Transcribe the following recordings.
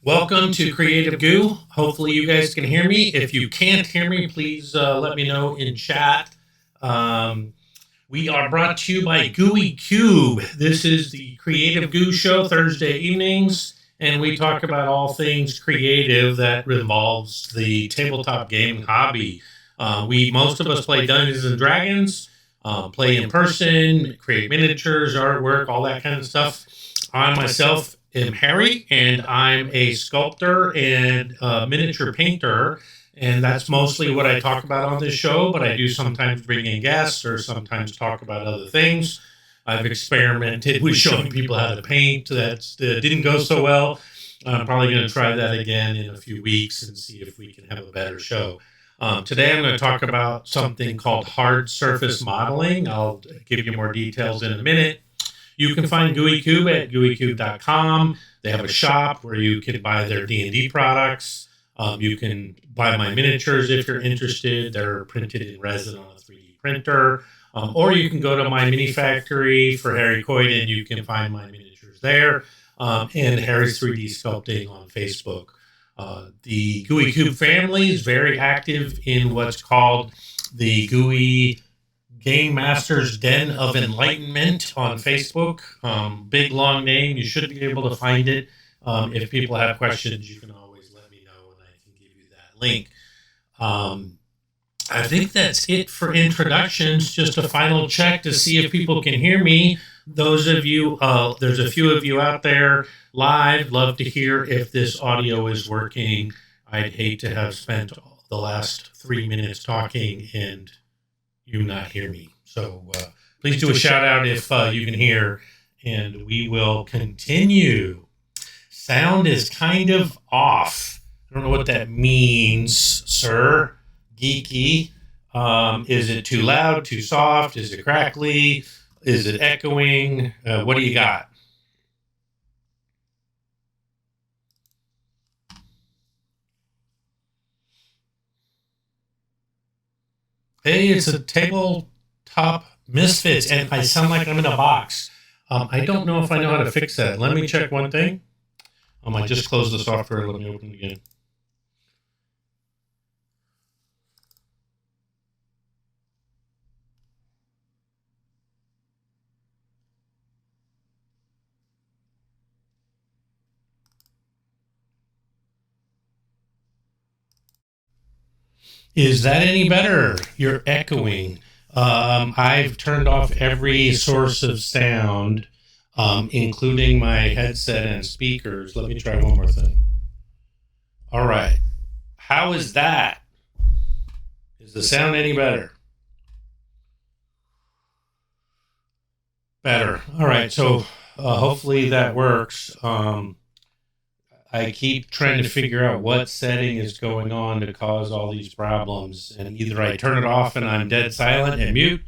Welcome to Creative Goo. Hopefully you guys can hear me. If you can't hear me, please let me know in chat. We are brought to you by Gooey Cube. This is the Creative Goo Show Thursday evenings, and we talk about all things creative that involves the tabletop game hobby. Most of us play Dungeons and Dragons, play in person, create miniatures, artwork, all that kind of stuff. I myself am Harry, and I'm a sculptor and miniature painter, and that's mostly what I talk about on this show, but I do sometimes bring in guests or sometimes talk about other things. I've experimented with showing people how to paint. That didn't go so well. I'm probably going to try that again in a few weeks and see if we can have a better show. Today I'm going to talk about something called hard surface modeling. I'll give you more details in a minute. You can find Gooey Cube at gooeycube.com. They have a shop where you can buy their D&D products. You can buy my miniatures if you're interested. They're printed in resin on a 3D printer. Or you can go to my mini factory for Harry Coit and you can find my miniatures there. And Harry's 3D Sculpting on Facebook. The Gooey Cube family is very active in what's called the Gooey Game Masters Den of Enlightenment on Facebook. Big, long name. You should be able to find it. If people have questions, you can always let me know and I can give you that link. I think that's it for introductions. Just a final check to see if people can hear me. Those of you, there's a few of you out there live. Love to hear if this audio is working. I'd hate to have spent the last 3 minutes talking and you not hear me. So please do a shout out if you can hear, and we will continue. Sound is kind of off. I don't know what that means, sir. Geeky. Is it too loud, too soft? Is it crackly? Is it echoing? What do you got? Hey, it's a tabletop misfits, and I sound like I'm in a box. I don't know if I know how to fix that. Let me check one thing. I just closed the software. Let me open it again. Is that any better? You're echoing. I've turned off every source of sound, including my headset and speakers. Let me try one more thing. All right. How is that? Is the sound any better? Better. All right. So hopefully that works. I keep trying to figure out what setting is going on to cause all these problems. And either I turn it off and I'm dead silent and mute,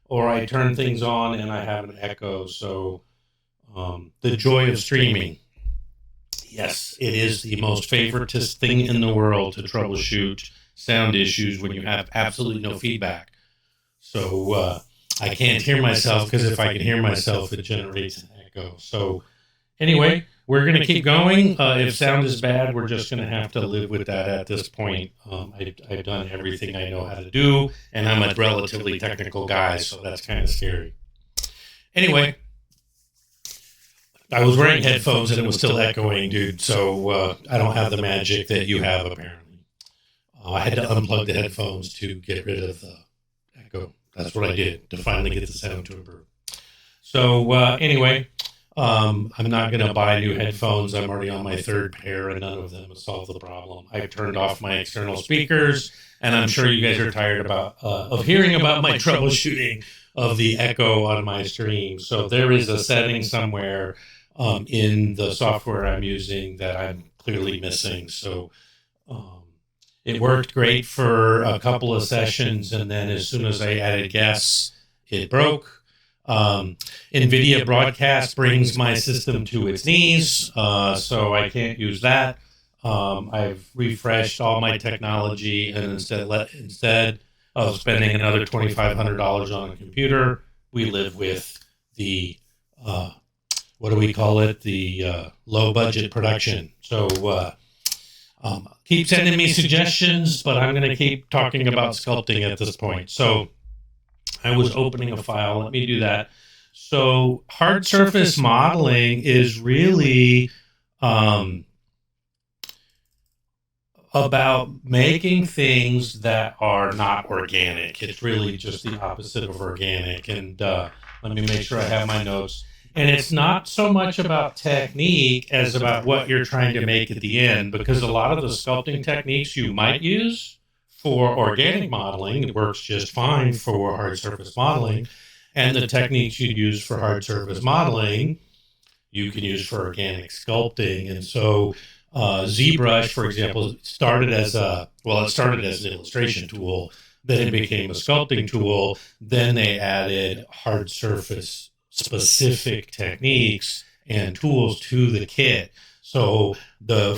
or I turn things on and I have an echo. So the joy of streaming. Yes, it is the most favoritist thing in the world to troubleshoot sound issues when you have absolutely no feedback. So I can't hear myself because if I can hear myself, it generates an echo. So anyway, we're going to keep going. If sound is bad, we're just going to have to live with that at this point. I've done everything I know how to do, and I'm a relatively technical guy, so that's kind of scary. Anyway, I was wearing headphones and it was still echoing, dude, so I don't have the magic that you have, apparently. I had to unplug the headphones to get rid of the echo. That's what I did to finally get the sound to improve. So anyway, I'm not going to buy new headphones. I'm already on my third pair, and none of them have solved the problem. I've turned off my external speakers, and I'm sure you guys are tired of hearing about my troubleshooting of the echo on my stream. So there is a setting somewhere in the software I'm using that I'm clearly missing. So it worked great for a couple of sessions, and then as soon as I added guests, it broke. NVIDIA Broadcast brings my system to its knees, so I can't use that. I've refreshed all my technology, and instead of spending another $2,500 on a computer, we live with the what do we call it? The low budget production. So keep sending me suggestions, but I'm going to keep talking about sculpting at this point. So I was opening a file. Let me do that. So hard surface modeling is really about making things that are not organic. It's really just the opposite of organic. And let me make sure I have my notes. And it's not so much about technique as about what you're trying to make at the end, because a lot of the sculpting techniques you might use for organic modeling, it works just fine for hard surface modeling. And the techniques you use for hard surface modeling, you can use for organic sculpting. And so ZBrush, for example, started as an illustration tool. Then it became a sculpting tool. Then they added hard surface specific techniques and tools to the kit. So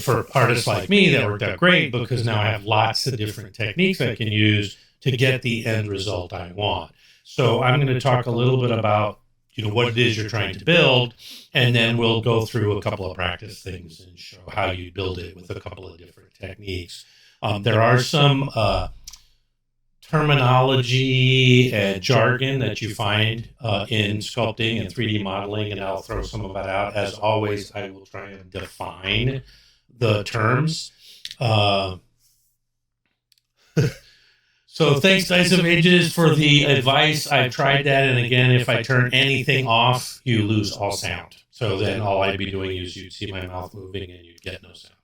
for artists like me, that worked out great because now I have lots of different techniques I can use to get the end result I want. So I'm going to talk a little bit about what it is you're trying to build, and then we'll go through a couple of practice things and show how you build it with a couple of different techniques. There are some terminology and jargon that you find in sculpting and 3D modeling, and I'll throw some of that out. As always, I will try and define the terms. So thanks, Dice of Ages, for the advice. I've tried that, and again, if I turn anything off, you lose all sound. So then all I'd be doing is you'd see my mouth moving and you'd get no sound.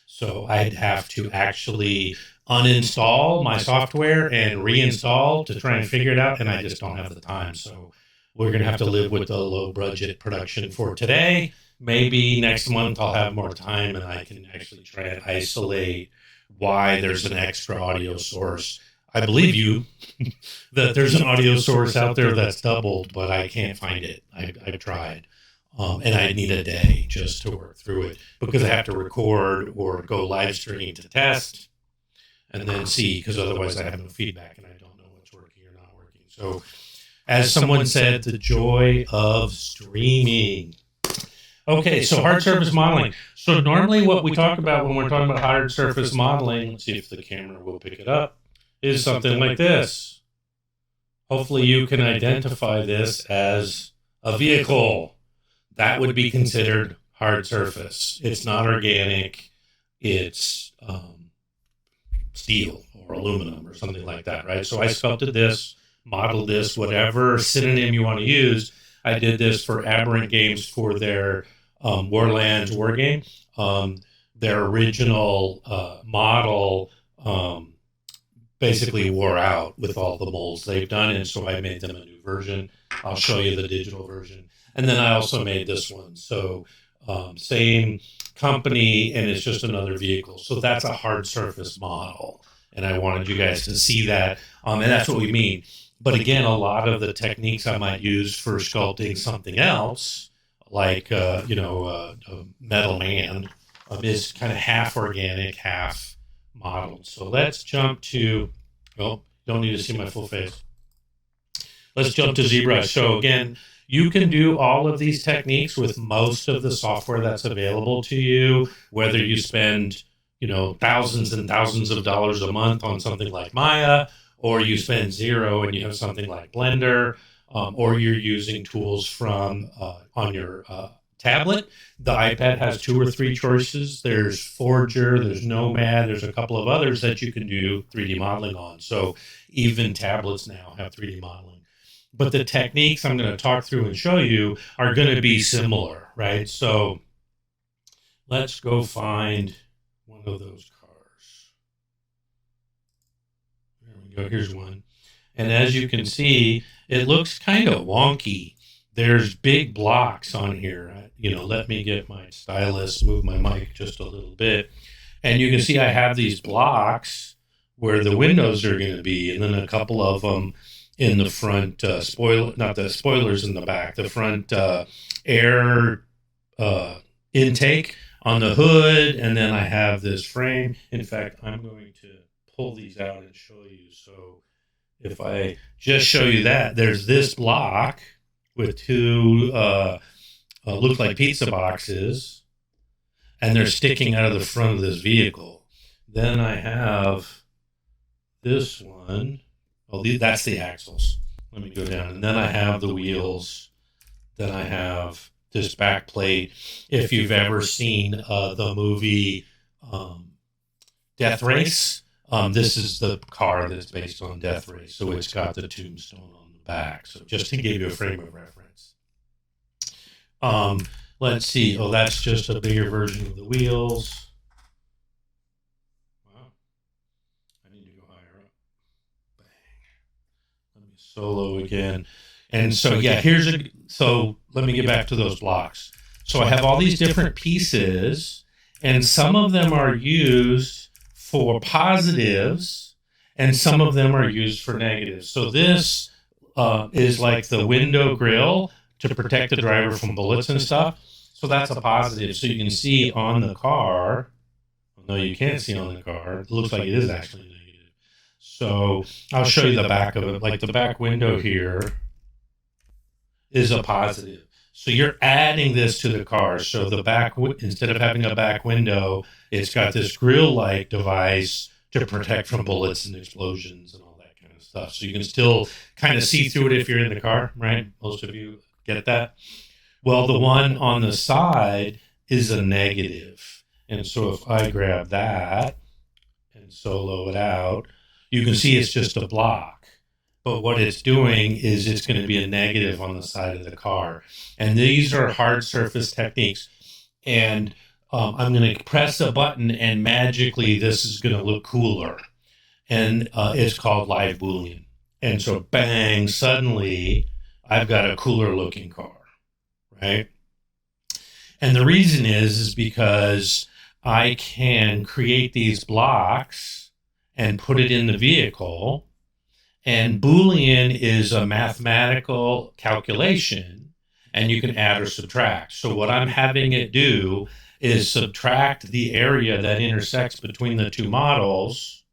So I'd have to actually uninstall my software and reinstall to try and figure it out, and I just don't have the time. So we're going to have to live with the low budget production for today. Maybe next month I'll have more time and I can actually try and isolate why there's an extra audio source. I believe you that there's an audio source out there that's doubled, but I can't find it. I've tried. And I need a day just to work through it because I have to record or go live stream to test and then see, because otherwise I have no feedback and I don't know what's working or not working. So as someone said, the joy of streaming. Okay, so hard surface modeling. So normally what we talk about when we're talking about hard surface modeling, let's see if the camera will pick it up, is something like this. Hopefully you can identify this as a vehicle. That would be considered hard surface. It's not organic. It's steel or aluminum or something like that, right? So I sculpted this, modeled this, whatever synonym you want to use. I did this for Aberrant Games for their Warlands war game. Their original model basically wore out with all the molds they've done, and so I made them a new version. I'll show you the digital version. And then I also made this one. So same company, and it's just another vehicle. So that's a hard surface model. And I wanted you guys to see that. And that's what we mean. But again, a lot of the techniques I might use for sculpting something else, like, Metal Man, is kind of half organic, half modeled. So let's jump to, don't need to see my full face. Let's jump to ZBrush. So again, you can do all of these techniques with most of the software that's available to you, whether you spend, thousands and thousands of dollars a month on something like Maya, or you spend zero and you have something like Blender, or you're using tools from on your tablet. The iPad has 2 or 3 choices. There's Forger, there's Nomad, there's a couple of others that you can do 3D modeling on. So even tablets now have 3D modeling. But the techniques I'm going to talk through and show you are going to be similar, right? So let's go find one of those cars. There we go. Here's one. And as you can see, it looks kind of wonky. There's big blocks on here. Let me get my stylus, move my mic just a little bit. And you can see I have these blocks where the windows are going to be, and then a couple of them in the front not the spoilers in the back, the front air intake on the hood, and then I have this frame. In fact, I'm going to pull these out and show you. So if I just show you that, there's this block with 2 look like pizza boxes, and they're sticking out of the front of this vehicle. Then I have this one. Oh, that's the axles. Let me go down. And then I have the wheels. Then I have this back plate. If you've ever seen the movie Death Race, this is the car that's based on Death Race. So it's got the tombstone on the back. So just to give you a frame of reference. Let's see. Oh, that's just a bigger version of the wheels. Wow. I need to go higher up. Bang. Let me solo again. And so, yeah, so let me get back to those blocks. So I have all these different pieces, and some of them are used for positives, and some of them are used for negatives. So this is like the window grill to protect the driver from bullets and stuff. So that's a positive. So you can see on the car, no, you can't see on the car. It looks like it is actually negative. So I'll show you the back of it. Like the back window here is a positive. So you're adding this to the car. So the back, instead of having a back window, it's got this grill-like device to protect from bullets and explosions and all that kind of stuff. So you can still kind of see through it if you're in the car, right? Most of you get that. Well, the one on the side is a negative. And so if I grab that and solo it out, you can see it's just a block. But what it's doing is it's going to be a negative on the side of the car. And these are hard surface techniques. And I'm going to press a button and magically this is going to look cooler. And it's called live Boolean. And so bang, suddenly I've got a cooler looking car, right? And the reason is because I can create these blocks and put it in the vehicle. And Boolean is a mathematical calculation, and you can add or subtract. So what I'm having it do is subtract the area that intersects between the two models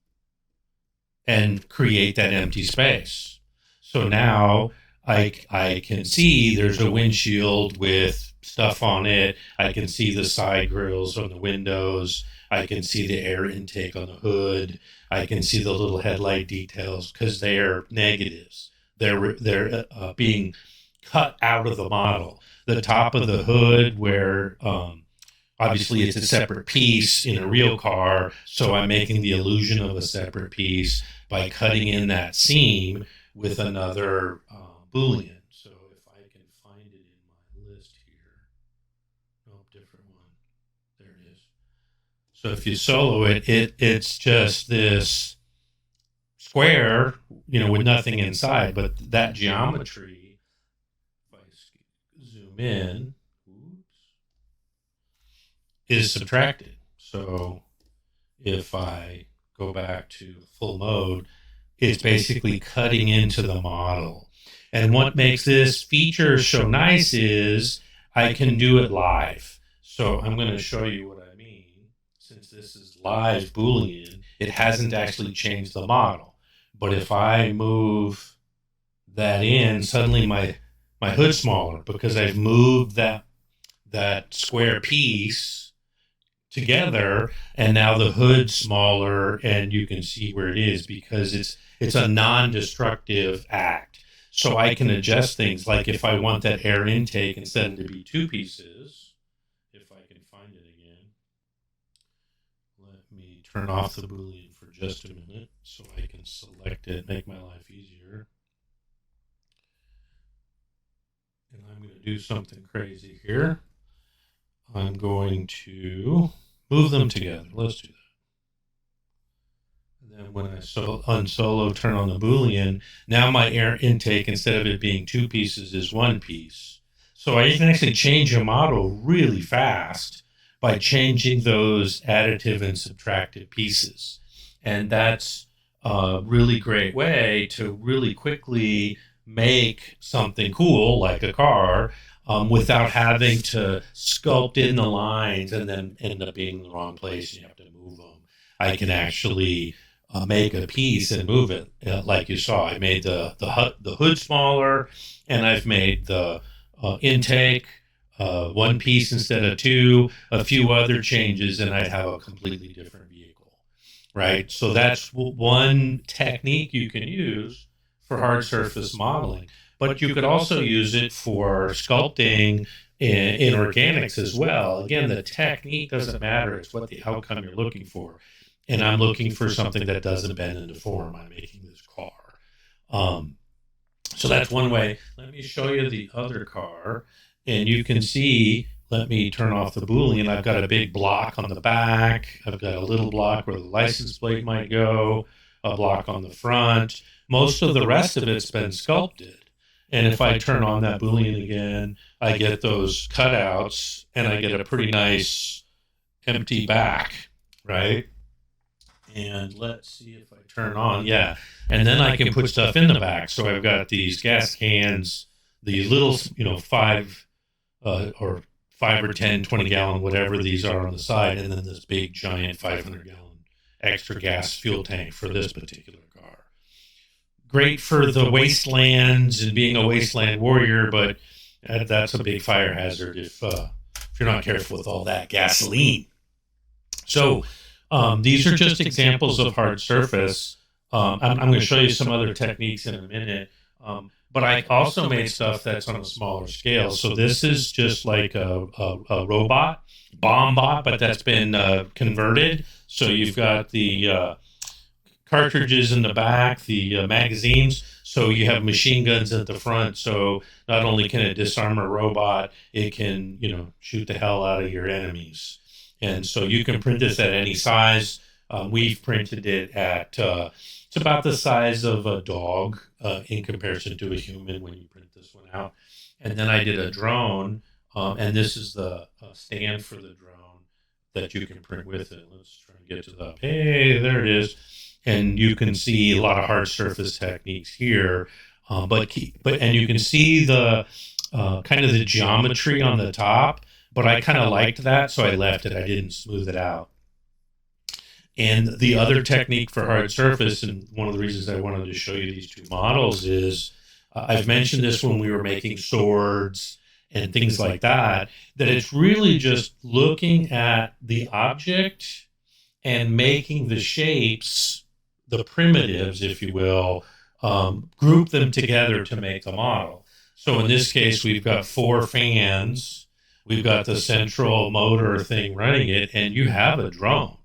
and create that empty space. So now I can see there's a windshield with stuff on it. I can see the side grills on the windows. I can see the air intake on the hood. I can see the little headlight details because they're negatives. They're being cut out of the model. The top of the hood, where obviously it's a separate piece in a real car, so I'm making the illusion of a separate piece by cutting in that seam with another Boolean. So if I can find it in my list here, different one. There it is. So if you solo it, it's just this square, with nothing inside. But that geometry, if I zoom in, is subtracted. So if I go back to full mode, it's basically cutting into the model. And what makes this feature so nice is I can do it live. So I'm going to show you what I mean. Since this is live Boolean, it hasn't actually changed the model. But if I move that in, suddenly my hood's smaller because I've moved that square piece together, and now the hood's smaller, and you can see where it is because it's a non-destructive act. So I can adjust things, like if I want that air intake instead of to be two pieces, if I can find it again. Let me turn off the Boolean for just a minute so I can select it, make my life easier. And I'm going to do something crazy here. I'm going to move them together. Let's do that. And then when I unsolo, turn on the Boolean, now my air intake, instead of it being two pieces, is one piece. So I can actually change a model really fast by changing those additive and subtractive pieces. And that's a really great way to really quickly make something cool, like a car, without having to sculpt in the lines and then end up being in the wrong place and you have to move them. I can actually make a piece and move it, like you saw. I made the hood smaller, and I've made the intake one piece instead of two, a few other changes, and I'd have a completely different vehicle, right? So that's one technique you can use for hard surface modeling. But you could also use it for sculpting in organics as well. Again, the technique doesn't matter. It's what the outcome you're looking for. And I'm looking for something that doesn't bend into form. I'm making this car. So that's one way. Let me show you the other car. And you can see, let me turn off the Boolean. I've got a big block on the back. I've got a little block where the license plate might go, a block on the front. Most of the rest of it's been sculpted. And if I turn on that Boolean again, I get those cutouts and I get a pretty nice empty back, right? And let's see if I turn on, yeah. And then I can put stuff in the back. So I've got these gas cans, the little, 5 or 5 or 10, 20 gallon, whatever these are on the side. And then this big giant 500 gallon extra gas fuel tank for this particular car. Great for the wastelands and being a wasteland warrior, but that's a big fire hazard if you're not careful with all that gasoline. So these are just examples of hard surface. I'm going to show you some other techniques in a minute. But I also made stuff that's on a smaller scale. So this is just like a robot, bomb bot, but that's been converted. So you've got the cartridges in the back, the magazines. So you have machine guns at the front. So not only can it disarm a robot, it can, shoot the hell out of your enemies. And so you can print this at any size. We've printed it at, it's about the size of a dog in comparison to a human when you print this one out. And then I did a drone, and this is the stand for the drone that you can print with it. Let's try and get to the, hey, there it is. And you can see a lot of hard surface techniques here. But you can see the kind of the geometry on the top. But I kind of liked that, so I left it. I didn't smooth it out. And the other technique for hard surface, and one of the reasons I wanted to show you these two models is, I've mentioned this when we were making swords and things like that it's really just looking at the object and making the shapes, the primitives, if you will, group them together to make the model. So in this case, we've got 4 fans. We've got the central motor thing running it, and you have a drone.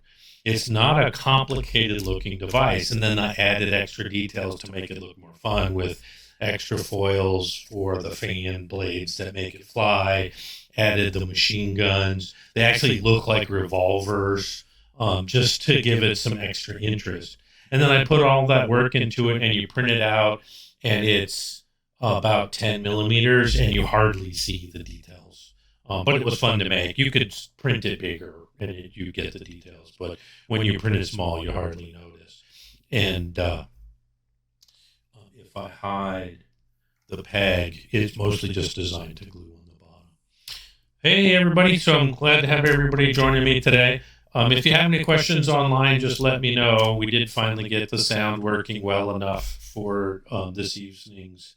It's not a complicated looking device. And then I added extra details to make it look more fun with extra foils for the fan blades that make it fly, added the machine guns. They actually look like revolvers, just to give it some extra interest. And then I put all that work into it, and you print it out, and it's about 10 millimeters, and you hardly see the details. But it was fun to make. You could print it bigger, and you get the details. But when you print it small, you hardly notice. And if I hide the peg, it's mostly just designed to glue on the bottom. Hey, everybody. So I'm glad to have everybody joining me today. If you have any questions online, just let me know. We did finally get the sound working well enough for this evening's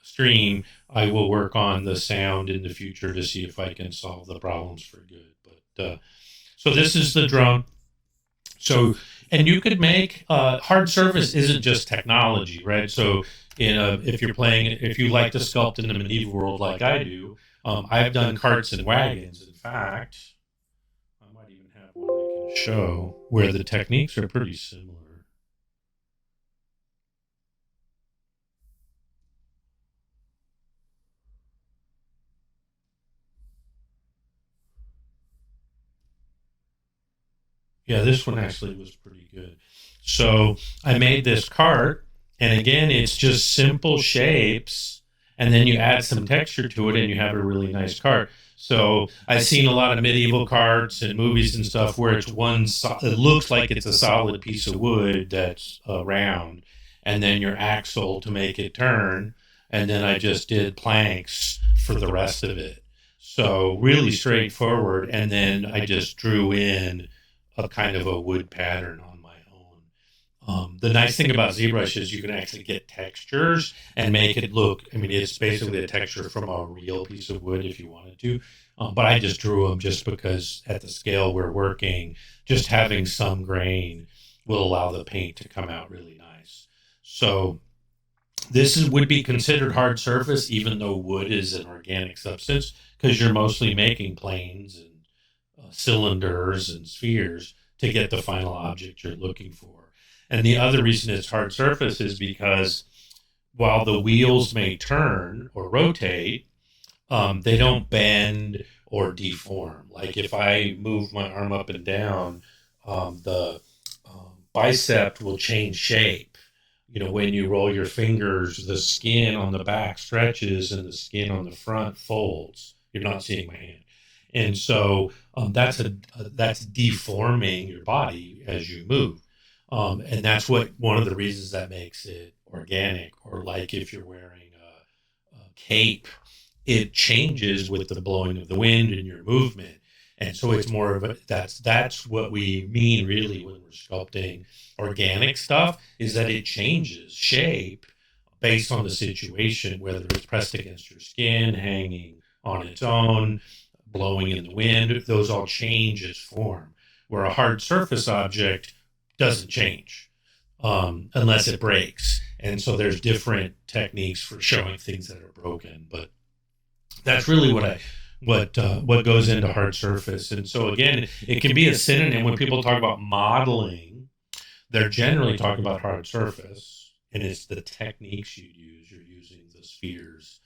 stream. I will work on the sound in the future to see if I can solve the problems for good. But so this is the drone. So, and you could make hard surface isn't just technology, right? So, if you're playing, if you like to sculpt in the medieval world like I do, I've done carts and wagons. In fact, I might even have one I can show where the techniques are pretty similar. Yeah, this one actually was pretty good. So I made this cart, and again, it's just simple shapes, and then you add some texture to it, and you have a really nice cart. So I've seen a lot of medieval carts and movies and stuff where it's it looks like it's a solid piece of wood that's round, and then your axle to make it turn, and then I just did planks for the rest of it. So really straightforward, and then I just drew in a kind of a wood pattern on my own. The nice thing about ZBrush is you can actually get textures and make it look, I mean, it's basically a texture from a real piece of wood if you wanted to. But I just drew them just because at the scale we're working, just having some grain will allow the paint to come out really nice. So would be considered hard surface, even though wood is an organic substance, because you're mostly making planes and cylinders and spheres to get the final object you're looking for. And the other reason it's hard surface is because while the wheels may turn or rotate, they don't bend or deform. Like if I move my arm up and down, the bicep will change shape. When you roll your fingers, the skin on the back stretches and the skin on the front folds. You're not seeing my hand. And so that's deforming your body as you move. And that's one of the reasons that makes it organic. Or like if you're wearing a cape, it changes with the blowing of the wind and your movement. And so it's more of that's what we mean really when we're sculpting organic stuff, is that it changes shape based on the situation, whether it's pressed against your skin, hanging on its own, blowing in the wind. Those all change its form, where a hard surface object doesn't change unless it breaks. And so there's different techniques for showing things that are broken, but that's really what goes into hard surface. And so again, it can be a synonym. When people talk about modeling, they're generally talking about hard surface, and it's the techniques you use. You're using the spheres,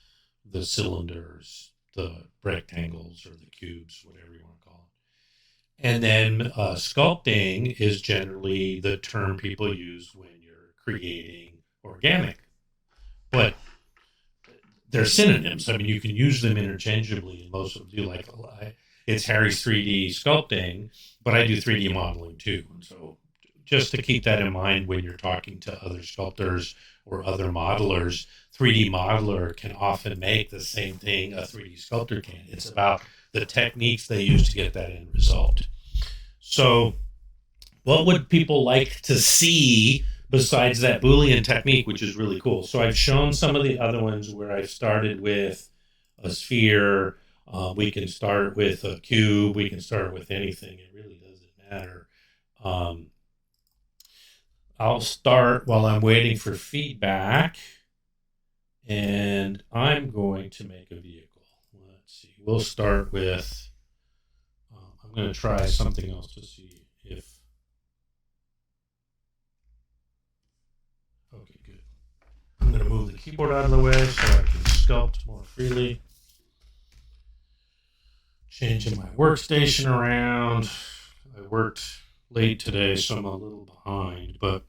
the cylinders, the rectangles, or the cubes, whatever you want to call it. And then sculpting is generally the term people use when you're creating organic. But they're synonyms. I mean, you can use them interchangeably, and most of them do. Like, it's Harry's 3D sculpting, but I do 3D modeling too. And so just to keep that in mind when you're talking to other sculptors or other modelers, 3D modeler can often make the same thing a 3D sculptor can. It's about the techniques they use to get that end result. So what would people like to see besides that Boolean technique, which is really cool? So I've shown some of the other ones where I've started with a sphere. We can start with a cube. We can start with anything. It really doesn't matter. I'll start while I'm waiting for feedback, and I'm going to make a vehicle. Let's see. We'll start with, I'm going to try something else to see if, okay, good. I'm going to move the keyboard out of the way so I can sculpt more freely. Changing my workstation around. I worked late today, so I'm a little behind, but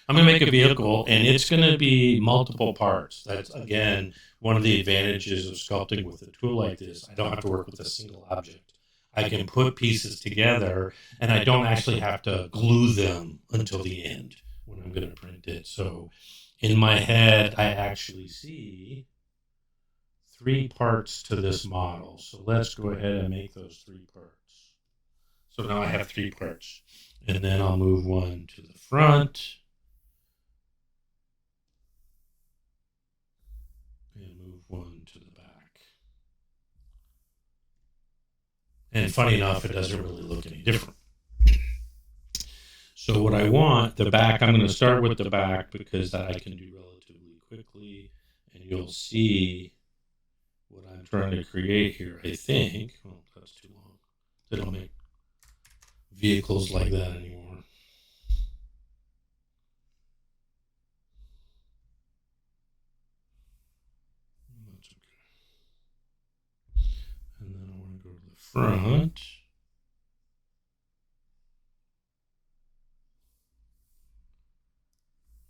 I'm going to make a vehicle, and it's going to be multiple parts. That's, again, one of the advantages of sculpting with a tool like this. I don't have to work with a single object. I can put pieces together, and I don't actually have to glue them until the end when I'm going to print it. So in my head, I actually see 3 parts to this model. So let's go ahead and make those 3 parts. So now I have 3 parts. And then I'll move one to the front. And move one to the back. And funny enough, it doesn't really look any different. So what I want, the back, I'm going to start with the back because that I can do relatively quickly. And you'll see what I'm trying to create here, I think. Well, that's too long. They don't make vehicles like that anymore. That's okay. And then I want to go to the front.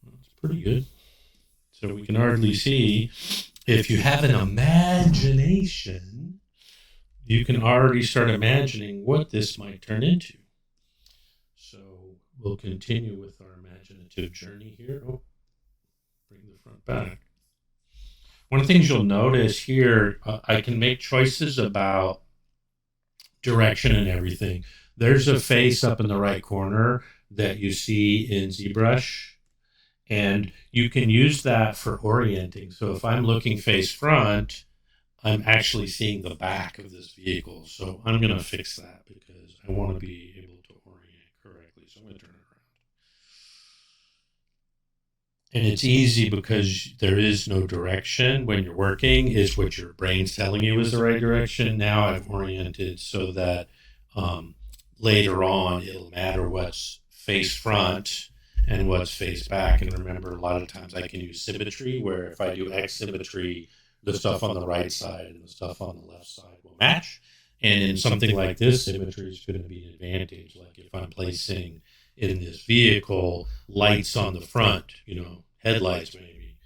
That's pretty good. So we can hardly see. If you have an imagination, you can already start imagining what this might turn into. So we'll continue with our imaginative journey here. Oh, bring the front back. One of the things you'll notice here, I can make choices about direction and everything. There's a face up in the right corner that you see in ZBrush. And you can use that for orienting. So if I'm looking face front, I'm actually seeing the back of this vehicle. So I'm going to fix that because I want to be able to orient correctly. So I'm going to turn it around. And it's easy because there is no direction when you're working. Is what your brain's telling you is the right direction. Now I've oriented so that later on it'll matter what's face front and what's face back. And remember, a lot of times I can use symmetry, where if I do X symmetry, the stuff on the right side and the stuff on the left side will match. And in something like this, symmetry is going to be an advantage. Like if I'm placing in this vehicle lights on the front, headlights maybe.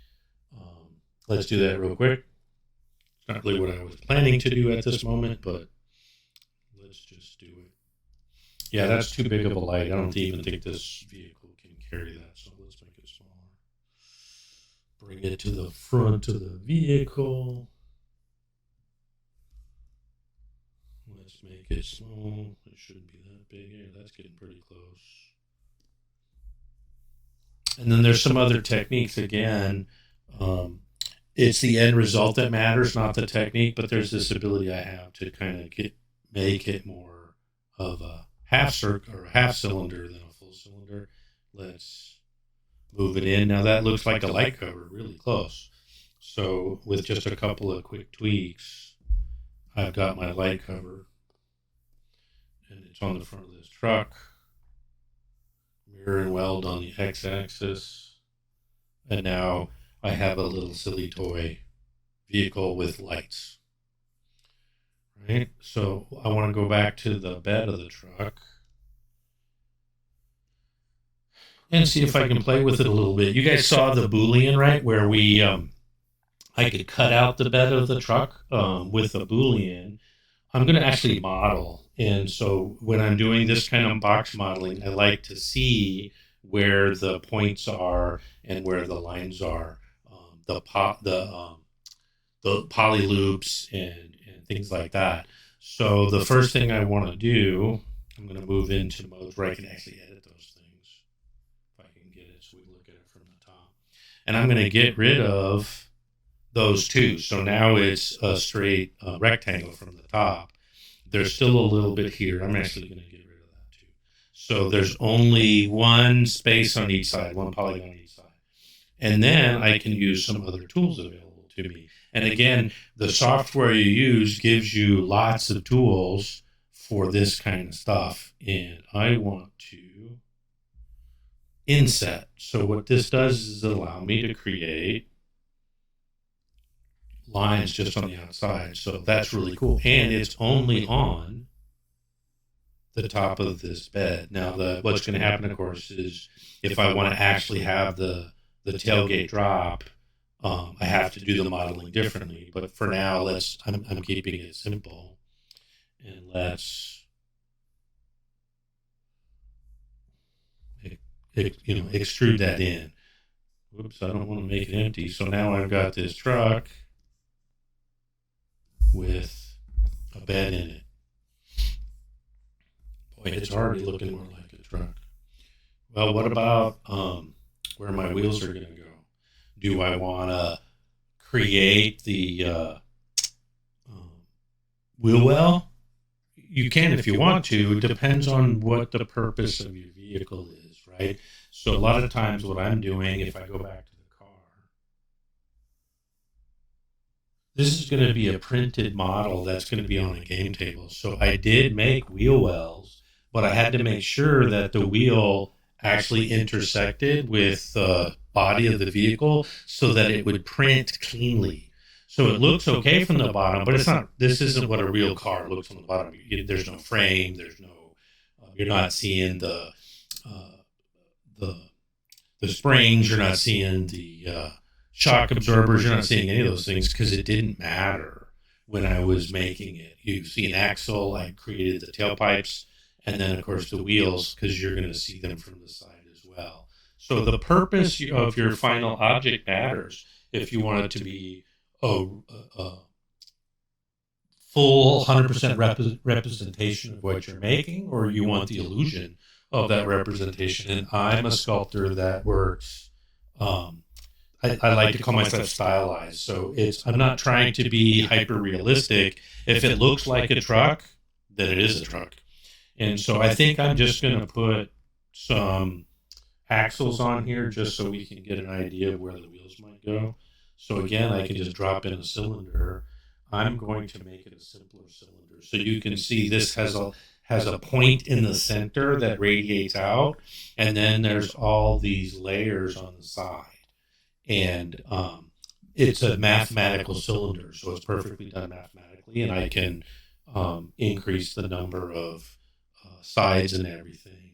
Let's do that real quick. It's not really what I was planning to do at this moment, but let's just do it. Yeah, that's too big of a light. I don't even think this vehicle can carry that, so let's make it smaller. Bring it to the front of the vehicle. Let's make it small. It shouldn't be that big. Yeah, that's getting pretty close. And then there's some other techniques again. It's the end result that matters, not the technique, but there's this ability I have to kind of make it more of a half circle or a half cylinder than a full cylinder. Let's move it in. Now that looks like a light cover, really close. So with just a couple of quick tweaks, I've got my light cover, and it's on the front of this truck. Mirror and weld on the x-axis, and now I have a little silly toy vehicle with lights. Right? So I want to go back to the bed of the truck and see if I can play with it a little bit. You guys saw the Boolean, right? Where I could cut out the bed of the truck with a Boolean. I'm going to actually model. And so when I'm doing this kind of box modeling, I like to see where the points are and where the lines are, the poly loops and things like that. So the first thing I want to do, I'm going to move into modes where I can actually edit those things. If I can get it so we look at it from the top. And I'm going to get rid of those two. So now it's a straight rectangle from the top. There's still a little bit here. I'm actually going to get rid of that too. So there's only one space on each side, one polygon on each side. And then I can use some other tools available to me. And again, the software you use gives you lots of tools for this kind of stuff. And I want to inset. So what this does is allow me to create lines just on the outside. So that's really cool. And it's only on the top of this bed. Now, what's going to happen, of course, is if I want to actually have the tailgate drop, I have to do the modeling differently. But for now, I'm keeping it simple. And let's extrude that in. Whoops, I don't want to make it empty. So now I've got this truck with a bed in it. Boy, it's already looking more like a truck. Well, what about where my wheels are going to go? Do I want to create the wheel well? You can if you want to. It depends on what the purpose of your vehicle is, right? So a lot of times what I'm doing, if I go back to the car, this is going to be a printed model that's going to be on a game table. So I did make wheel wells, but I had to make sure that the wheel actually intersected with the body of the vehicle so that it would print cleanly. So it looks okay from the bottom, but it's not. This isn't what a real car looks from the bottom. There's no frame. There's no. You're not seeing the springs. You're not seeing the shock absorbers. You're not seeing any of those things because it didn't matter when I was making it. You see an axle. I created the tailpipes, and then of course the wheels because you're going to see them from the side as well. So the purpose of your final object matters. If you want it to be a full 100% representation of what you're making, or you want the illusion of that representation. And I'm a sculptor that works, I like to call myself stylized. So I'm not trying to be hyper realistic. If it looks like a truck, then it is a truck. And so I think I'm just going to put some axles on here just so we can get an idea of where the wheels might go. So again, I can just drop in a cylinder. I'm going to make it a simpler cylinder. So you can see this has a point in the center that radiates out, and then there's all these layers on the side. And it's a mathematical cylinder, so it's perfectly done mathematically, and I can increase the number of sides and everything.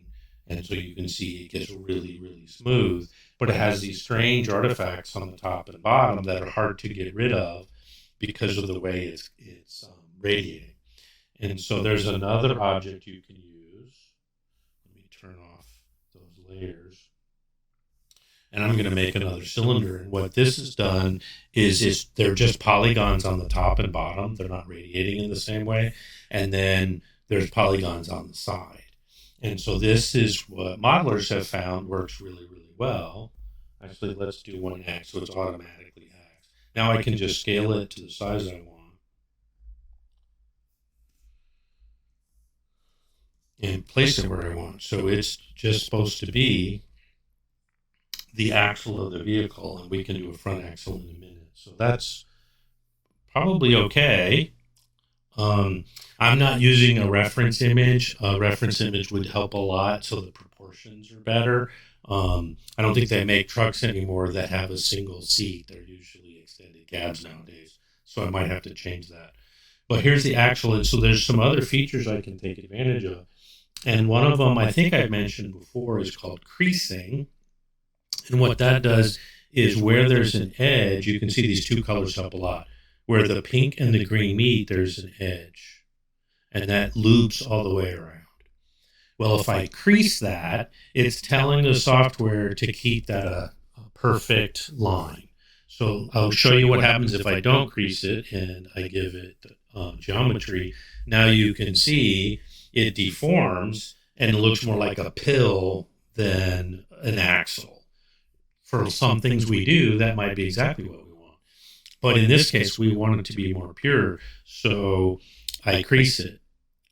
And so you can see it gets really, really smooth, but it has these strange artifacts on the top and bottom that are hard to get rid of because of the way it's radiating. And so there's another object you can use. Let me turn off those layers. And I'm going to make another cylinder. And what this has done is they're just polygons on the top and bottom. They're not radiating in the same way. And then there's polygons on the side. And so this is what modelers have found works really, really well. Actually, let's do 1x, so it's automatically X. Now I can just scale it to the size I want. And place it where I want. So it's just supposed to be the axle of the vehicle, and we can do a front axle in a minute. So that's probably okay. I'm not using a reference image. A reference image would help a lot so the proportions are better. I don't think they make trucks anymore that have a single seat. They're usually extended cabs nowadays. So I might have to change that. But here's the axle. And so there's some other features I can take advantage of. And one of them I think I've mentioned before is called creasing. And what that does is where there's an edge, you can see these two colors help a lot. Where the pink and the green meet, there's an edge. And that loops all the way around. Well, if I crease that, it's telling the software to keep that a perfect line. So I'll show you what happens if I don't crease it and I give it geometry. Now you can see it deforms and it looks more like a pill than an axle. For some things we do, that might be exactly what we want. But in this case, we want it to be more pure. So I crease it.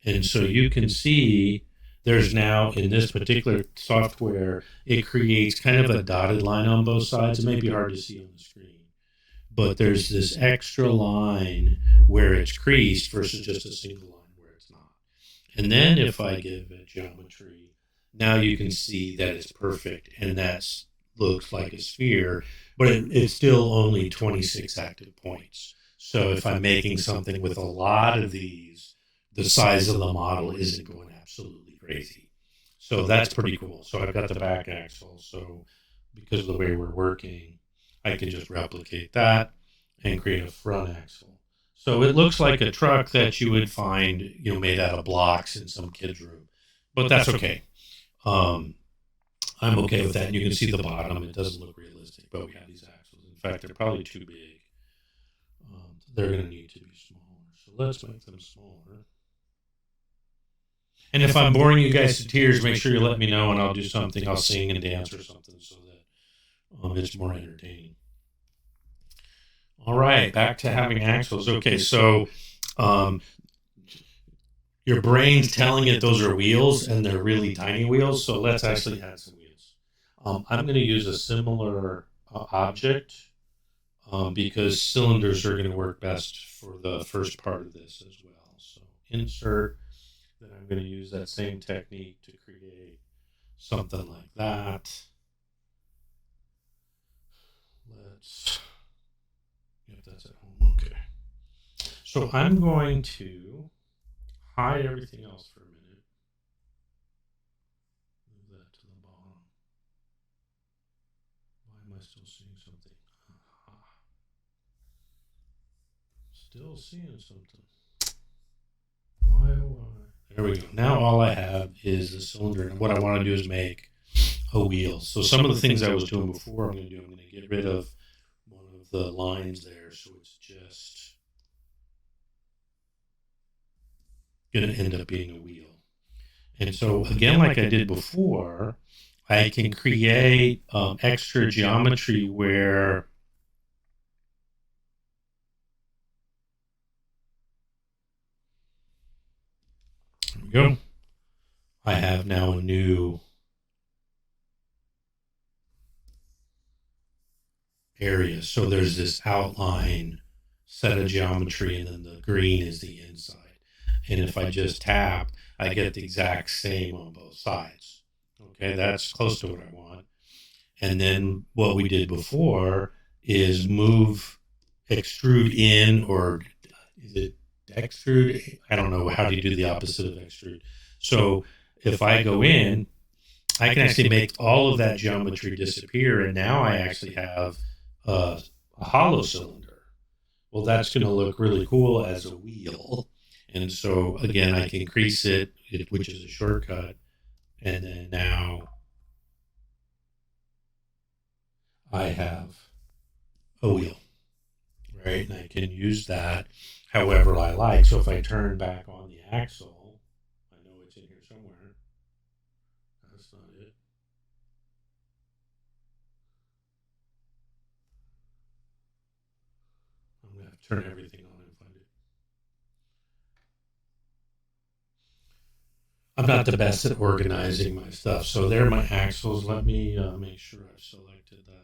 And so you can see there's now, in this particular software, it creates kind of a dotted line on both sides. It may be hard to see on the screen. But there's this extra line where it's creased versus just a single line where it's not. And then if I give it geometry, now you can see that it's perfect. And that's looks like a sphere, but it's still only 26 active points. So if I'm making something with a lot of these, the size of the model isn't going absolutely crazy. So that's pretty cool. So I've got the back axle. So because of the way we're working, I can just replicate that and create a front axle. So it looks like a truck that you would find, made out of blocks in some kid's room, but that's okay. I'm okay with that. And you can see the bottom. It doesn't look realistic, but we have these axles. In fact, they're probably too big. They're going to need to be smaller. So let's make them smaller. And if I'm boring you guys to tears, make sure you let me know and I'll do something. I'll sing and dance or something so that it's more entertaining. All right, back to having axles. Okay, so your brain's telling it those are wheels and they're really tiny wheels. So let's actually add some wheels. I'm going to use a similar object because cylinders are going to work best for the first part of this as well. So insert, then I'm going to use that same technique to create something like that. If that's at home, okay. So I'm going to hide everything else for a minute. Move that to the bottom. Why am I still seeing something? Still seeing something. Why, oh why? There we go. Now all I have is the cylinder, and what I want to do is make a wheel. So some of the things I was doing before, I'm going to get rid of one of the lines there, so it's just going to end up being a wheel. And so again, like I did before, I can create extra geometry where there we go. I have now a new area. So there's this outline set of geometry, and then the green is the inside. And if I just tap, I get the exact same on both sides. Okay, that's close to what I want. And then what we did before is move extrude in, or is it extrude? I don't know how do you do the opposite of extrude. So if I go in, I can actually make all of that geometry disappear, and now I actually have a hollow cylinder. Well, that's going to look really cool as a wheel. And so again, I can increase it, which is a shortcut, and then now I have a wheel, right? And I can use that however I like. So if I turn back on the axle, I know it's in here somewhere. That's not it. I'm going to have to turn everything on and find it. I'm not the best at organizing my stuff. So there are my axles. Let me make sure I've selected that.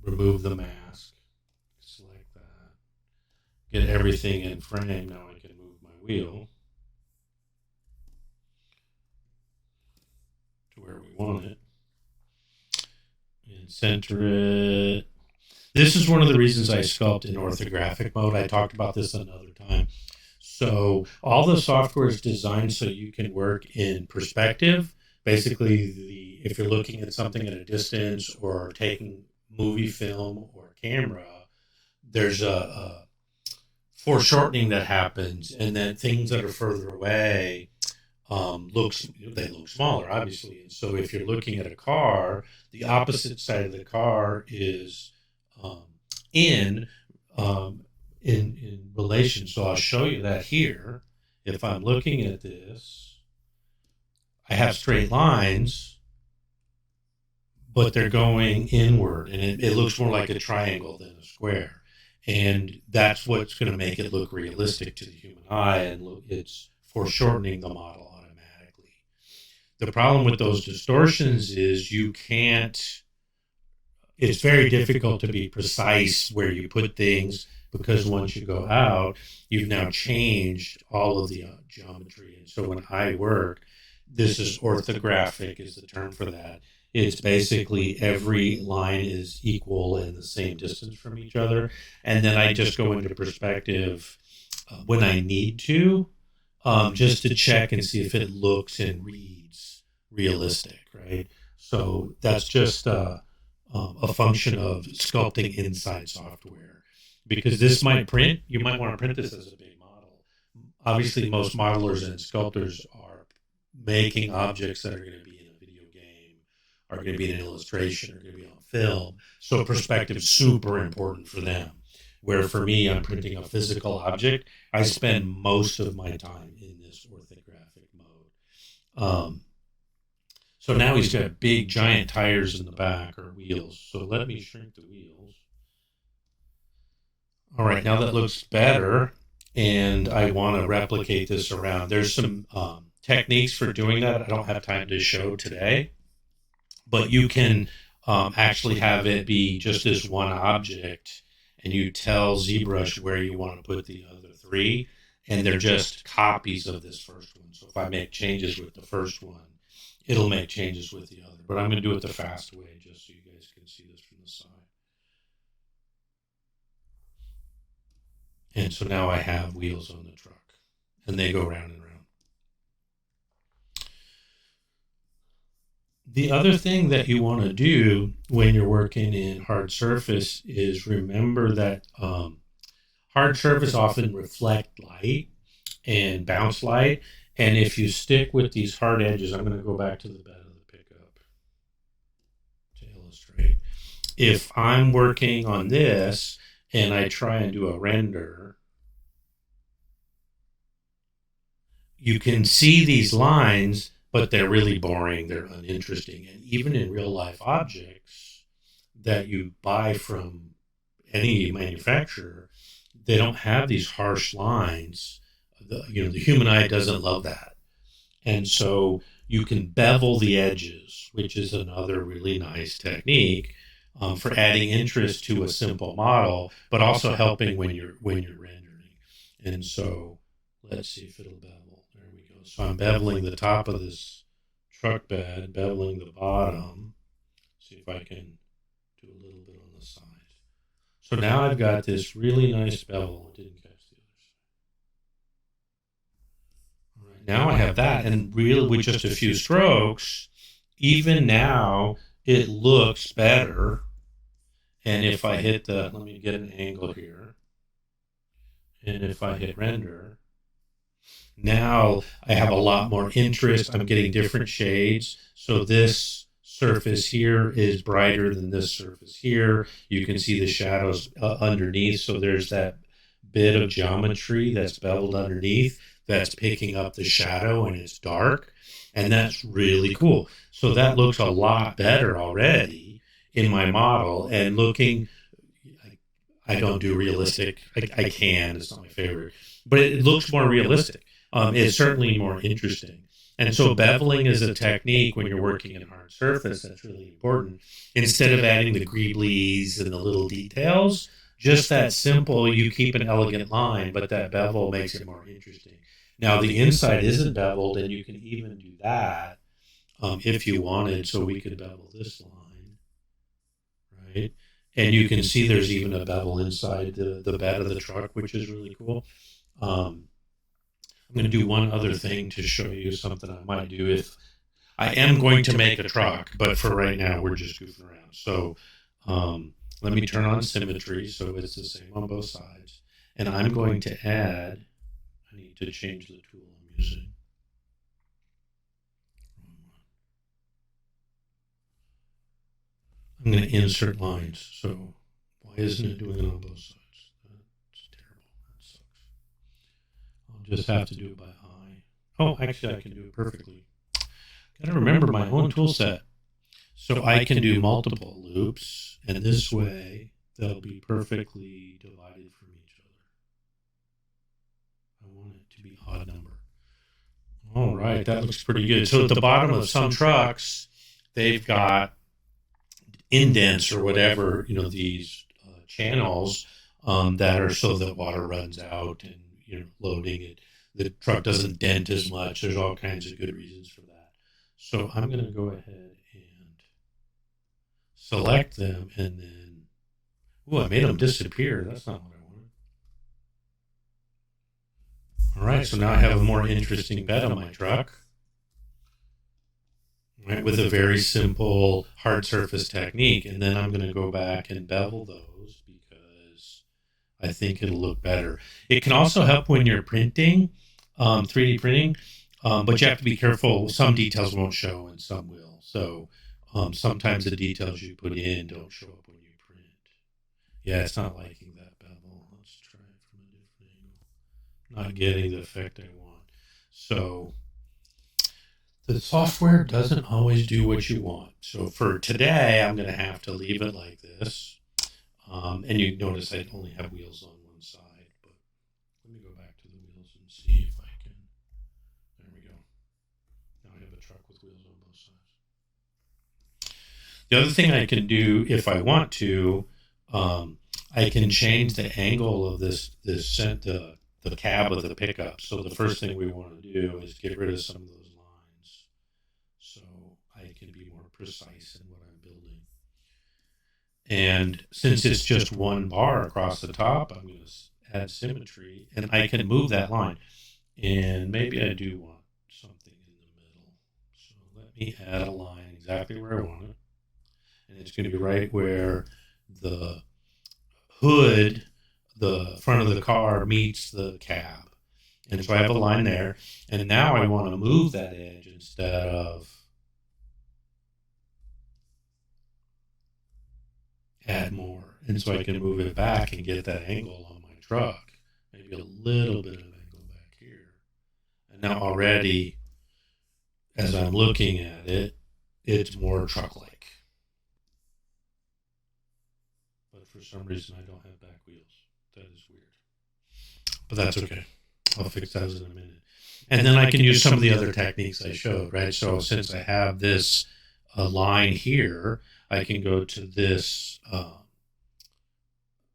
Remove the mask. Select that. Get everything in frame. Now I can move my wheel to where we want it. And center it. This is one of the reasons I sculpt in orthographic mode. I talked about this another time. So all the software is designed so you can work in perspective. Basically, if you're looking at something at a distance or taking movie film or camera, there's a foreshortening that happens, and then things that are further away look smaller, obviously. And so if you're looking at a car, the opposite side of the car is um, in in relation. So I'll show you that here. If I'm looking at this, I have straight lines, but they're going inward, and it looks more like a triangle than a square. And that's what's going to make it look realistic to the human eye, and it's foreshortening the model automatically. The problem with those distortions is you can't, it's very difficult to be precise where you put things, because once you go out, you've now changed all of the geometry. And so when I work, this is orthographic is the term for that. It's basically every line is equal and the same distance from each other. And then I just go into perspective when I need to, just to check and see if it looks and reads realistic, right? So that's just a function of sculpting inside software, because this might print, you might want to print this as a big model. Obviously, most modelers and sculptors are making objects that are going to be in a video game, are going to be in an illustration, are going to be on film. So perspective is super important for them. Where for me, I'm printing a physical object. I spend most of my time in this orthographic mode. So now he's got big, giant tires in the back, or wheels. So let me shrink the wheels. All right, now that looks better, and I want to replicate this around. There's some techniques for doing that I don't have time to show today, but you can actually have it be just this one object, and you tell ZBrush where you want to put the other three, and they're just copies of this first one. So if I make changes with the first one, it'll make changes with the other. But I'm going to do it the fast way, just so you guys can see this from the side. And so now I have wheels on the truck, and they go round and round. The other thing that you want to do when you're working in hard surface is remember that hard surface often reflect light and bounce light. And if you stick with these hard edges, I'm going to go back to the bed of the pickup to illustrate. If I'm working on this and I try and do a render, you can see these lines, but they're really boring. They're uninteresting. And even in real life objects that you buy from any manufacturer, they don't have these harsh lines. The human eye doesn't love that. And so you can bevel the edges, which is another really nice technique for adding interest to a simple model, but also helping when you're rendering. And so let's see if it'll bevel. There we go. So I'm beveling the top of this truck bed, beveling the bottom. See if I can do a little bit on the side. So now I've got this really nice bevel. It didn't catch the other side. Now I have that, and really with just a few strokes, even now it looks better. And if I hit let me get an angle here, and if I hit render, now I have a lot more interest. I'm getting different shades. So this surface here is brighter than this surface here. You can see the shadows underneath. So there's that bit of geometry that's beveled underneath that's picking up the shadow, and it's dark. And that's really cool. So that looks a lot better already in my model. And looking, I don't do realistic. I can. It's not my favorite. But it looks more realistic. It's certainly more interesting. And so beveling is a technique when you're working in hard surface that's really important. Instead of adding the greeblies and the little details, just that simple, you keep an elegant line, but that bevel makes it more interesting. Now, the inside isn't beveled, and you can even do that if you wanted. So we could bevel this line, right? And you can see there's even a bevel inside the bed of the truck, which is really cool. I'm going to do one other thing to show you something I might do if I am going to make a truck, but for right now, we're just goofing around. So let me turn on symmetry so it's the same on both sides. And I'm going to add, I need to change the tool I'm using. I'm going to insert lines. So why isn't it doing it on both sides? That's terrible. That sucks. I'll just have to do it by eye. Oh, actually, I can do it perfectly. Got to remember my own tool set. So I can do multiple loops, and this way they'll be perfectly divided from each other. I want it to be odd number. All right, that looks pretty good. So at the bottom of some trucks, they've got indents or whatever, these channels that are so that water runs out and loading it. The truck doesn't dent as much. There's all kinds of good reasons for that. So I'm going to go ahead and select them, and then, I made them disappear. That's not what I wanted. All right, so now I have a more interesting bed on my truck, right, with a very simple hard surface technique. And then I'm going to go back and bevel those because I think it'll look better. It can also help when you're printing, 3D printing, but you have to be careful. Some details won't show and some will. So sometimes the details you put in don't show up when you print. Yeah, it's not liking that bevel. Let's try it from a different angle. Not getting the effect I want. So the software doesn't always do what you want. So for today, I'm going to have to leave it like this. And you notice I only have wheels on one side, but let me go back to the wheels and see if I can. There we go. Now I have a truck with wheels on both sides. The other thing I can do if I want to, I can change the angle of the cab of the pickup. So the first thing we want to do is get rid of some of those lines so I can be more precise in what I'm building. And since it's just one bar across the top, I'm going to add symmetry, and I can move that line. And maybe I do want something in the middle. So let me add a line exactly where I want it. And it's going to be right where the hood, the front of the car, meets the cab. And so I have a line there. And now I want to move that edge instead of add more. And so I can move it back and get that angle on my truck. Maybe a little bit of angle back here. Now already, as I'm looking at it, it's more truck-like. But for some reason, I don't have back wheels. That is weird. But that's okay. I'll fix those in a minute. And then I can use some of the other techniques I showed, right? So since I have this line here, I can go to this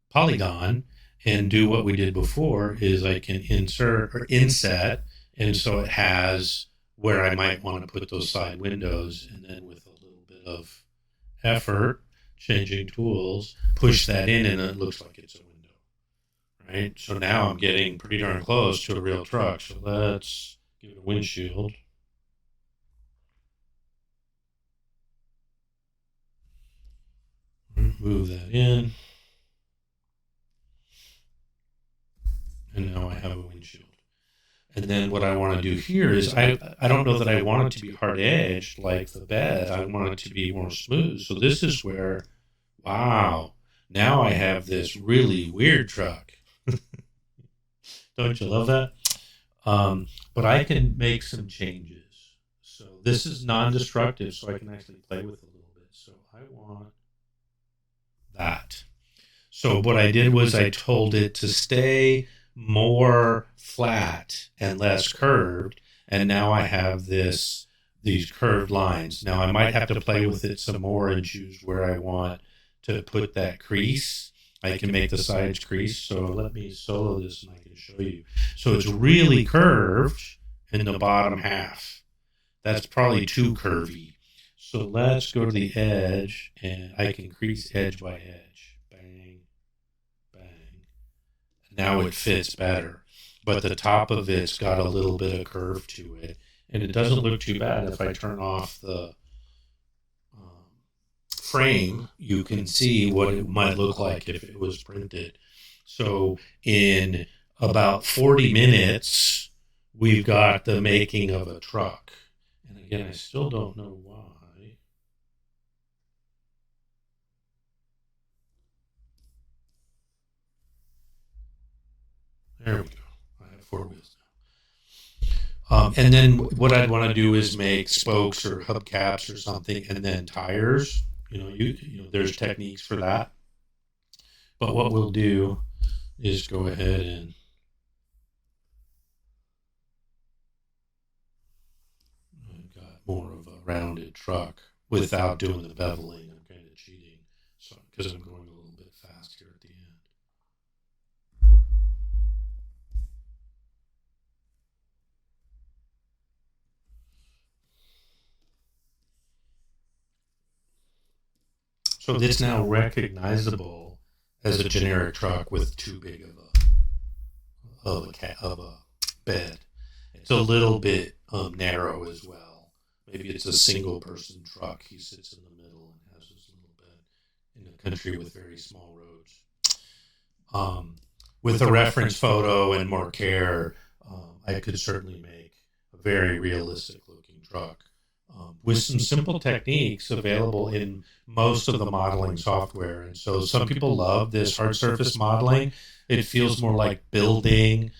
polygon and do what we did before is I can insert or inset, and so it has where I might want to put those side windows, and then with a little bit of effort, changing tools, push that in, and it looks like it's a window, right? So now I'm getting pretty darn close to a real truck. So let's give it a windshield. Move that in. And now I have a windshield. And then what I want to do here is I don't know that I want it to be hard edged like the bed. I want it to be more smooth. So this is where, wow, now I have this really weird truck. Don't you love that? But I can make some changes. So this is non-destructive, so I can actually play with it a little bit. So I want that. So what I did was I told it to stay more flat and less curved, and now I have these curved lines. Now I might have to play with it some more and choose where I want to put that crease. I can make the sides crease. So let me solo this and I can show you. So it's really curved in the bottom half. That's probably too curvy. So let's go to the edge, and I can crease edge by edge. Bang, bang. Now it fits better. But the top of it's got a little bit of curve to it. And it doesn't look too bad. If I turn off the frame, you can see what it might look like if it was printed. So in about 40 minutes, we've got the making of a truck. And again, I still don't know why. There we go. I have 4 wheels now. And then what I'd want to do is make spokes or hubcaps or something, and then tires. You know, there's techniques for that. But what we'll do is go ahead and I've got more of a rounded truck without doing the beveling. I'm kind of cheating, so because I'm going a little bit fast here at the end. So it's now recognizable as a generic truck with too big of a bed. It's a little bit narrow as well. Maybe it's a single person truck. He sits in the middle and has this little bed in a country with very small roads. With a reference photo and more care, I could certainly make a very realistic looking truck. With some simple techniques available in most of the modeling software. And so some people love this hard surface modeling. It feels more like building.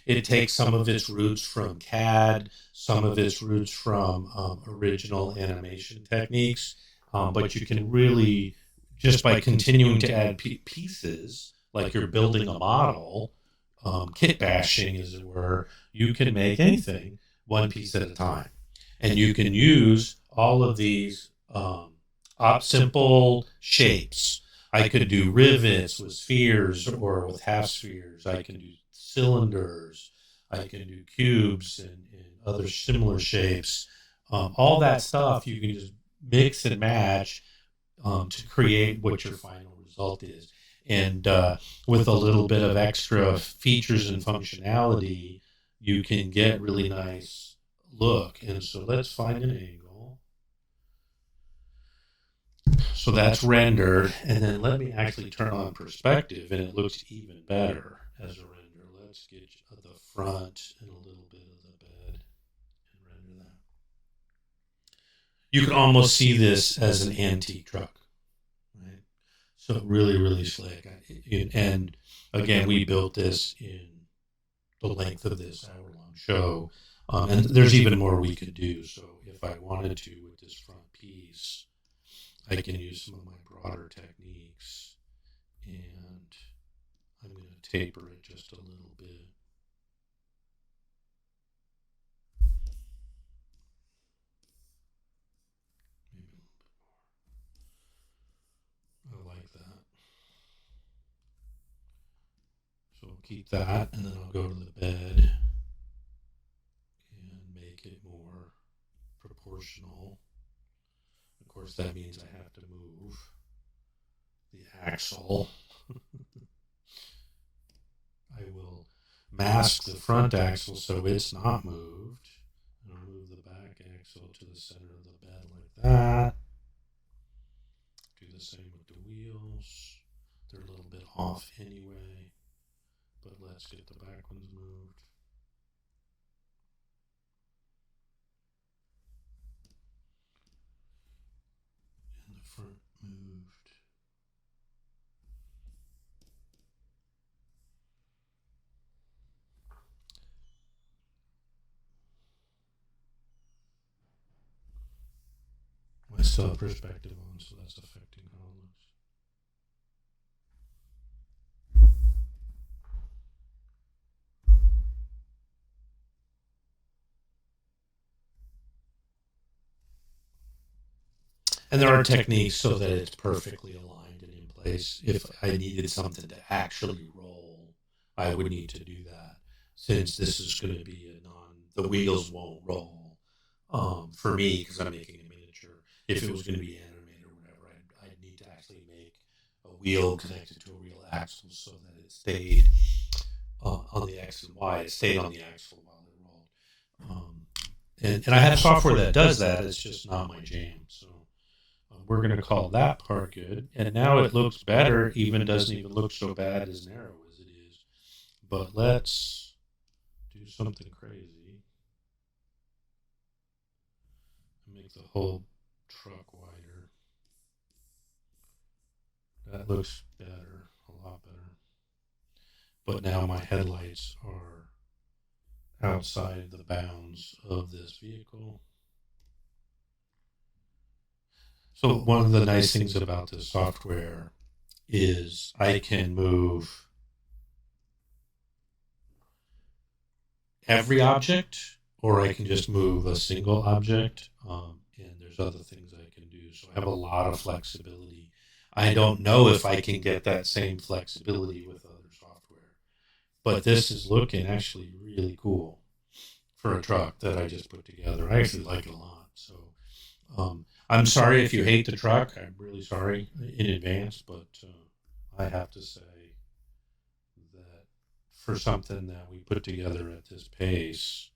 It takes some of its roots from CAD, some of its roots from original animation techniques. But you can really, just by continuing to add pieces, like you're building a model, kit bashing, as it were, you can make anything one piece at a time. And you can use all of these simple shapes. I could do rivets with spheres or with half spheres. I can do cylinders. I can do cubes and other similar shapes. All that stuff you can just mix and match to create what your final result is. And with a little bit of extra features and functionality, you can get really nice look. And so let's find an angle. So that's rendered, and then let me actually turn on perspective, and it looks even better as a render. Let's get the front and a little bit of the bed and render that. You can almost see this as an antique truck, right? So really, really slick. And again, we built this in the length of this hour-long show. And there's even more we could do. So if I wanted to with this front piece, I can use some of my broader techniques, and I'm going to taper it just a little bit. Maybe a little bit more. I like that. So I'll keep that, and then I'll go to the bed and make it more proportional. Of course, that means I have to move the axle. I will mask the front axle so it's not moved. And I'll move the back axle to the center of the bed like that. Do the same with the wheels. They're a little bit off anyway, but let's get the back ones moved. And the front moved. I still have perspective on, so that's affecting how it looks. And there are techniques so that it's perfectly aligned and in place. If I needed something to actually roll, I would need to do that. Since this is going to be the wheels won't roll for me because I'm making a miniature. If it was going to be animated or whatever, I'd need to actually make a wheel connected to a real axle so that it stayed on the X and Y. It stayed on the axle while it rolled. And I have software that does that. It's just not my jam. So we're going to call that part good. And now it looks better. Even doesn't even look so bad as narrow as it is. But let's do something crazy. Make the whole truck wider. That looks better, a lot better. But now my headlights are outside the bounds of this vehicle. So one of the nice things about this software is I can move every object, or I can just move a single object, and there's other things I can do. So I have a lot of flexibility. I don't know if I can get that same flexibility with other software, but this is looking actually really cool for a truck that I just put together. I actually like it a lot. So I'm sorry if you hate the truck. I'm really sorry in advance, but I have to say that for something that we put together at this pace,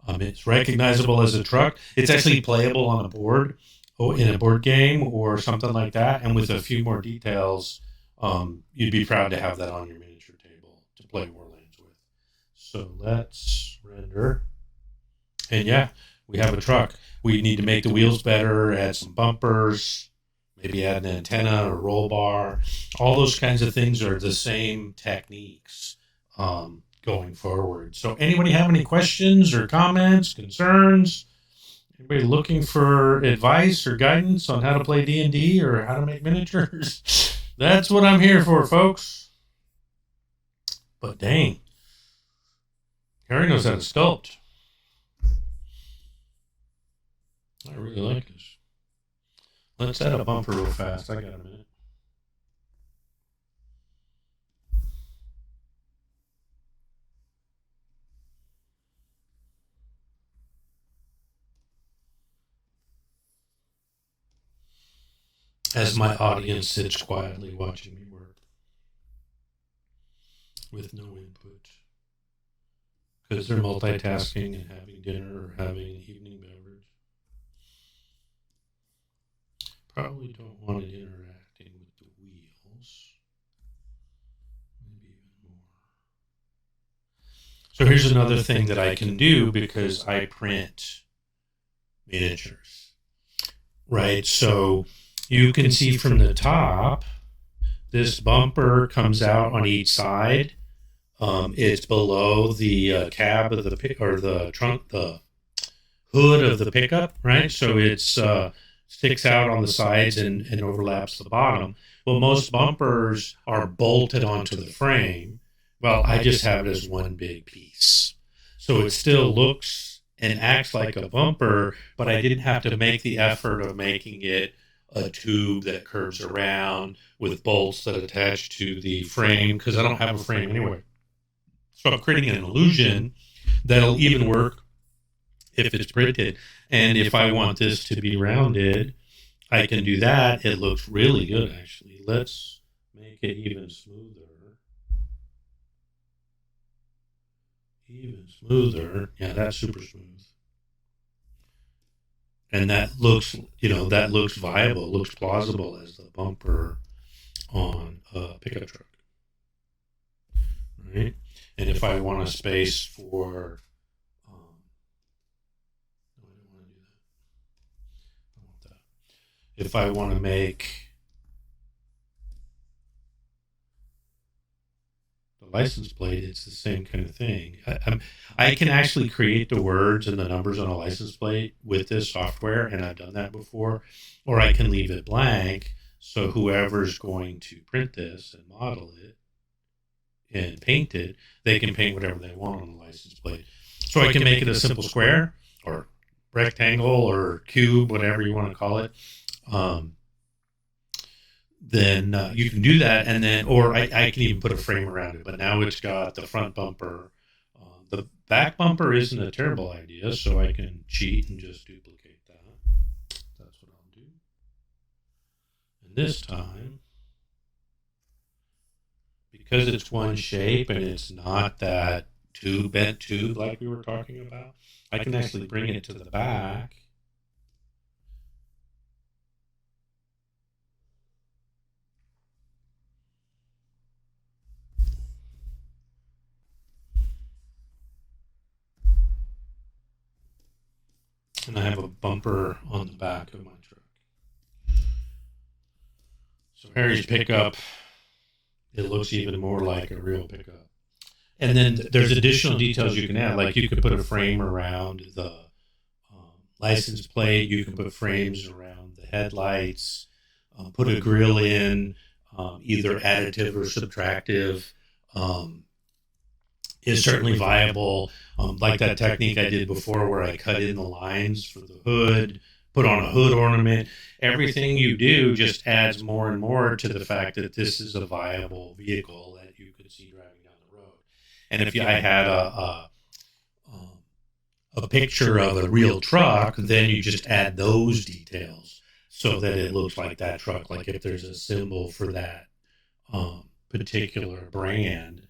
it's recognizable as a truck. It's actually playable on a board, in a board game or something like that. And with a few more details, you'd be proud to have that on your miniature table to play Warlands with. So let's render. And yeah, we have a truck. We need to make the wheels better, add some bumpers, maybe add an antenna or roll bar. All those kinds of things are the same techniques going forward. So anybody have any questions or comments, concerns? Anybody looking for advice or guidance on how to play D&D or how to make miniatures? That's what I'm here for, folks. But dang, Harry knows how to sculpt. I really like this. Let's add a bumper real fast. I got a minute. As my audience sits quietly watching me work with no input because they're multitasking and having dinner or having an evening beverage. Probably don't want it interacting with the wheels. Maybe even more. So here's another thing that I can do because I print miniatures, right? So you can see from the top, this bumper comes out on each side It's below the cab of the trunk, the hood of the pickup, right? So it's sticks out on the sides and overlaps the bottom. Well, most bumpers are bolted onto the frame. Well, I just have it as one big piece. So it still looks and acts like a bumper, but I didn't have to make the effort of making it a tube that curves around with bolts that attach to the frame because I don't have a frame anyway. So I'm creating an illusion that'll even work if it's printed. And if I want this to be rounded, I can do that. It looks really good, actually. Let's make it even smoother. Even smoother. Yeah, that's super smooth. And that looks, that looks viable, looks plausible as the bumper on a pickup truck. Right? And if I want a space for if I want to make the license plate, it's the same kind of thing. I can actually create the words and the numbers on a license plate with this software, and I've done that before. Or I can leave it blank, so whoever's going to print this and model it and paint it, they can paint whatever they want on the license plate. So I can make it a simple square or rectangle or cube, whatever you want to call it. Then you can do that, and then, or I can even put a frame around it. But now it's got the front bumper. The back bumper isn't a terrible idea, so I can cheat and just duplicate that. That's what I'll do. And this time, because it's one shape and it's not that bent tube like we were talking about, I can actually bring it to the back. And I have a bumper on the back of my truck. So Harry's pickup, it looks even more like a real pickup. And then there's additional details you can add. Like you could put a frame around the license plate. You can put frames around the headlights. Put a grill in, either additive or subtractive. Is certainly viable. Like that technique I did before where I cut in the lines for the hood, put on a hood ornament. Everything you do just adds more and more to the fact that this is a viable vehicle that you could see driving down the road. And if I had a picture of a real truck, then you just add those details so that it looks like that truck. Like if there's a symbol for that particular brand,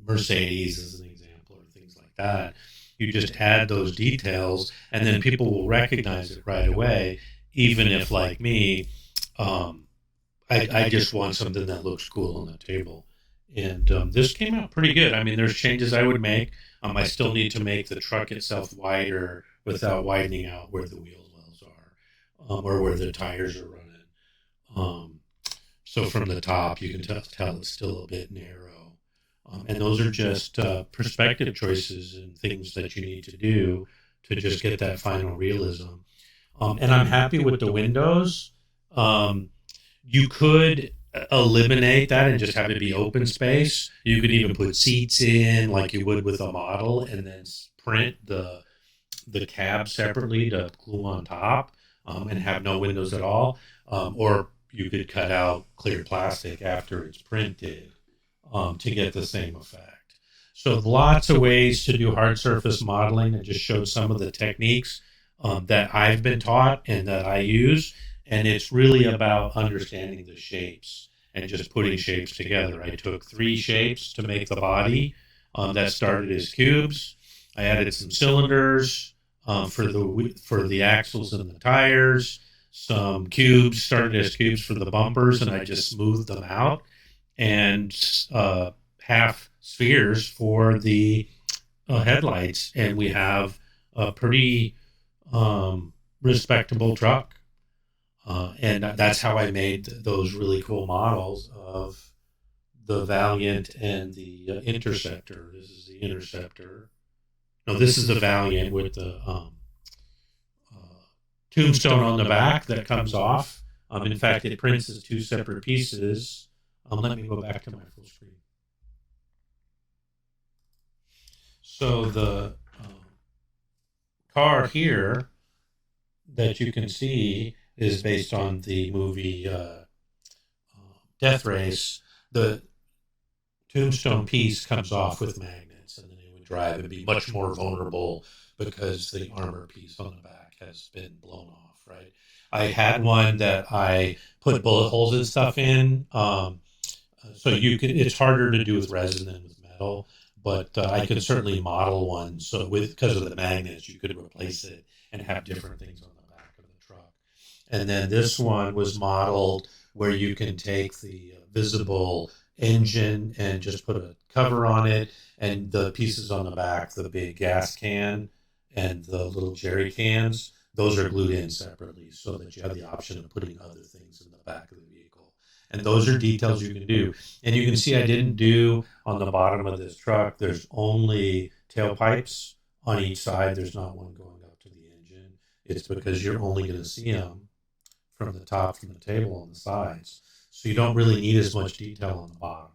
Mercedes as an example, or things like that, you just add those details, and then people will recognize it right away. Even if, like me, I just want something that looks cool on the table. And this came out pretty good. I mean, there's changes I would make. I still need to make the truck itself wider without widening out where the wheel wells are, or where the tires are running. So from the top, you can tell it's still a bit narrow. And those are just perspective choices and things that you need to do to just get that final realism. And I'm happy with the windows. You could eliminate that and just have it be open space. You could even put seats in like you would with a model, and then print the cab separately to glue on top, and have no windows at all. Or you could cut out clear plastic after it's printed to get the same effect. So lots of ways to do hard surface modeling, and just showed some of the techniques that I've been taught and that I use. And it's really about understanding the shapes and just putting shapes together. I took 3 shapes to make the body that started as cubes. I added some cylinders for the axles and the tires. Some cubes started as cubes for the bumpers, and I just smoothed them out. And half spheres for the headlights, and we have a pretty respectable truck. And that's how I made those really cool models of the Valiant and the Interceptor. This is the Interceptor. No, this is the Valiant with the tombstone on the back that comes off. In fact, it prints as two separate pieces. Let me go back to my full screen. So the car here that you can see is based on the movie Death Race. The tombstone piece comes off with magnets, and then it would drive and be much more vulnerable because the armor piece on the back has been blown off, right? I had one that I put bullet holes and stuff in, so it's harder to do with resin than with metal, but I could certainly model one. So because of the magnets, you could replace it and have different things on the back of the truck. And then this one was modeled where you can take the visible engine and just put a cover on it, and the pieces on the back, the big gas can and the little jerry cans, those are glued in separately so that you have the option of putting other things in the back of the vehicle. And those are details you can do. And you can see I didn't do on the bottom of this truck, there's only tailpipes on each side. There's not one going up to the engine. It's because you're only going to see them from the top, from the table on the sides. So you don't really need as much detail on the bottom.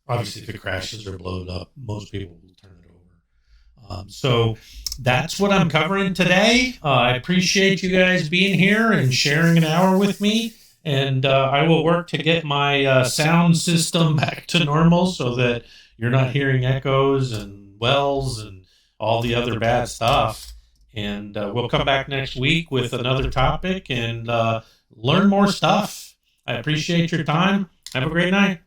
Obviously, if it crashes or blows up, most people will turn it over. So that's what I'm covering today. I appreciate you guys being here and sharing an hour with me. And I will work to get my sound system back to normal so that you're not hearing echoes and wells and all the other bad stuff. And we'll come back next week with another topic and learn more stuff. I appreciate your time. Have a great night.